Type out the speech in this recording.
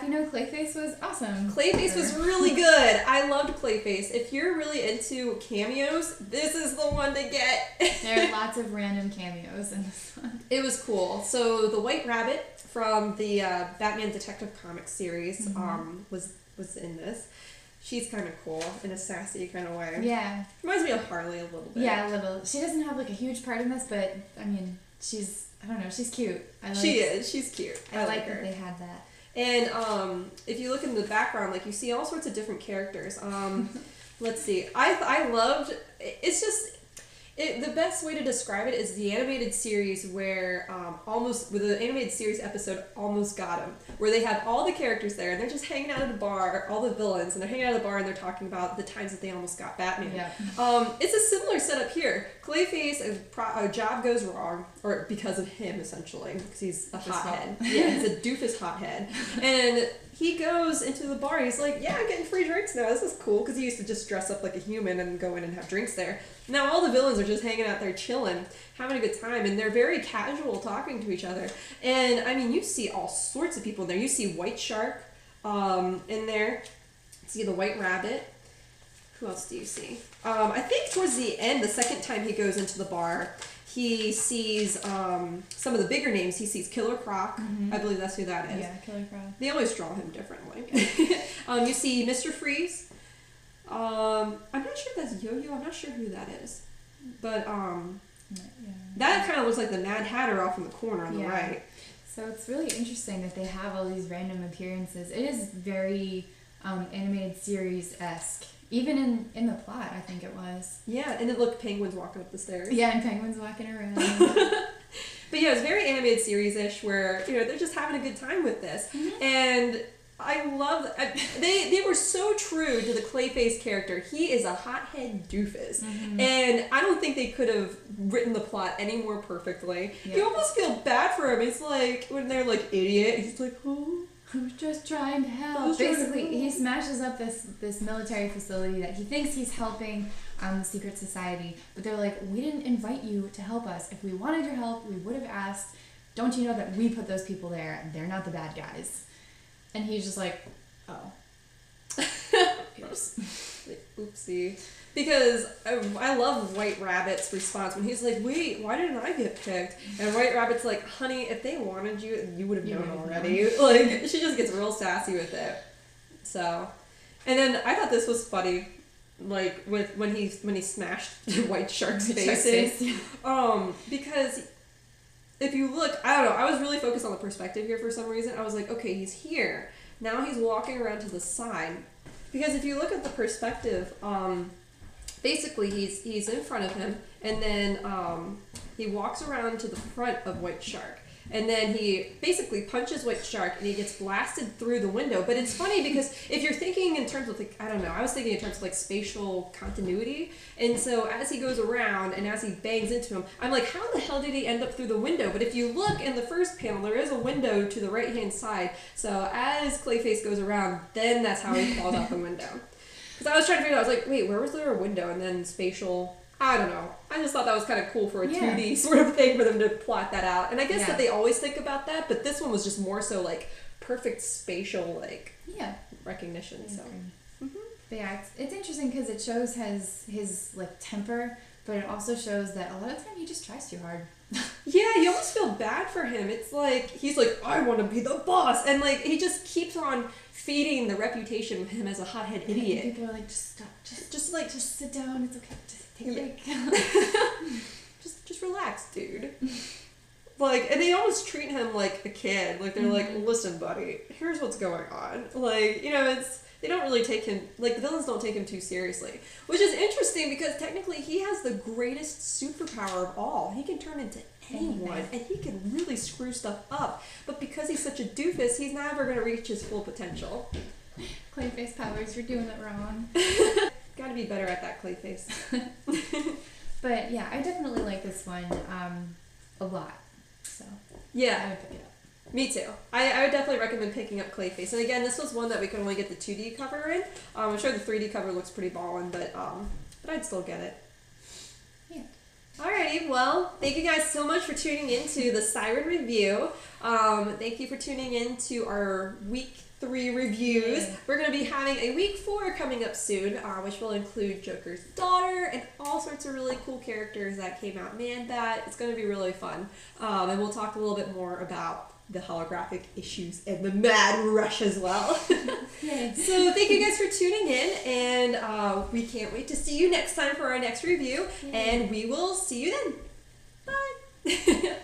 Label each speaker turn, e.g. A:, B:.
A: Happy No Clayface was awesome.
B: Clayface was really good. I loved Clayface. If you're really into cameos, this is the one to get.
A: There are lots of random cameos in this one.
B: It was cool. So the White Rabbit from the Batman Detective Comics series was in this. She's kind of cool in a sassy kind of way.
A: Yeah.
B: Reminds me of Harley a little bit.
A: Yeah, a little. She doesn't have like a huge part in this, but I mean, I don't know, she's cute.
B: She is. She's cute.
A: I like that they had that.
B: And if you look in the background, like you see all sorts of different characters. Let's see. I loved. It's just. The best way to describe it is the animated series where with the animated series episode Almost Got Him, where they have all the characters there and they're just hanging out at a bar, all the villains, and they're hanging out at a bar and they're talking about the times that they almost got Batman.
A: Yeah.
B: It's a similar setup here. Clayface, a job goes wrong, or because of him essentially, because he's a hothead. Yeah, he's a doofus hothead, and he goes into the bar. He's like, yeah, I'm getting free drinks now. This is cool, because he used to just dress up like a human and go in and have drinks there. Now all the villains are just hanging out there chilling, having a good time, and they're very casual talking to each other. And I mean, you see all sorts of people in there. You see White Shark in there. You see the White Rabbit. Who else do you see? I think towards the end, the second time he goes into the bar, he sees some of the bigger names. He sees Killer Croc. I believe that's who that is.
A: Yeah, Killer Croc.
B: They always draw him differently. You see Mr. Freeze. I'm not sure if that's Yo-Yo. I'm not sure who that is. But that kind of looks like the Mad Hatter off in the corner on the right.
A: So it's really interesting that they have all these random appearances. It is very animated series-esque. Even in the plot, I think it was.
B: Yeah, and then look, penguins walking up the stairs.
A: Yeah, and penguins walking around.
B: But yeah, it's very animated series-ish where, they're just having a good time with this. And I love they were so true to the Clayface character. He is a hothead doofus. And I don't think they could have written the plot any more perfectly. Yeah. You almost feel bad for him. It's like when they're like idiot, he's like, oh,
A: I was just trying to help. Basically, he smashes up this military facility that he thinks he's helping the secret society, but they're like, we didn't invite you to help us. If we wanted your help, we would have asked. Don't you know that we put those people there and they're not the bad guys? And he's just like, oh.
B: Oops. Like, oopsie. Because I love White Rabbit's response when he's like, wait, why didn't I get picked? And White Rabbit's like, honey, if they wanted you, you would have known already. Like, she just gets real sassy with it. So, and then I thought this was funny, like, with when he smashed White Shark's face in. Because if you look, I don't know, I was really focused on the perspective here for some reason. I was like, okay, he's here. Now he's walking around to the side. Because if you look at the perspective, basically he's in front of him, and then he walks around to the front of White Shark, and then he basically punches White Shark and he gets blasted through the window. But it's funny because if you're thinking in terms of, like, I don't know, I was thinking in terms of like spatial continuity, and so as he goes around and as he bangs into him, I'm like, how the hell did he end up through the window? But if you look in the first panel, there is a window to the right hand side, so as Clayface goes around, then that's how he falls out the window. Because I was trying to figure out, I was like, wait, where was there a window? And then spatial, I don't know. I just thought that was kind of cool for a 2D sort of thing for them to plot that out. And I guess that they always think about that, but this one was just more so like perfect spatial like recognition. So,
A: But yeah, it's interesting because it shows his like temper, but it also shows that a lot of the time he just tries too hard.
B: Yeah, you almost feel bad for him. It's like he's like, I want to be the boss, and like he just keeps on feeding the reputation of him as a hothead idiot.
A: And people are like, just stop, just sit down. It's okay. Just take a break.
B: just relax, dude. Like, and they almost treat him like a kid. Like they're like, listen, buddy, here's what's going on. Like, they don't really take him, like, the villains don't take him too seriously. Which is interesting because technically he has the greatest superpower of all. He can turn into anyone, and he can really screw stuff up. But because he's such a doofus, he's never going to reach his full potential.
A: Clayface powers, you're doing it wrong.
B: Gotta be better at that, Clayface.
A: But yeah, I definitely like this one a lot. So
B: yeah,
A: I would pick it up.
B: Me too. I would definitely recommend picking up Clayface. And again, this was one that we could only get the 2D cover in. I'm sure the 3D cover looks pretty ballin', but I'd still get it.
A: Yeah.
B: Alrighty, well, thank you guys so much for tuning in to the Siren Review. Thank you for tuning in to our week 3 reviews. Yeah. We're going to be having a week 4 coming up soon, which will include Joker's daughter and all sorts of really cool characters that came out. Man, it's going to be really fun. And we'll talk a little bit more about the holographic issues and the mad rush as well.
A: Yay.
B: So thank you guys for tuning in, and we can't wait to see you next time for our next review. Yay. And we will see you then. Bye.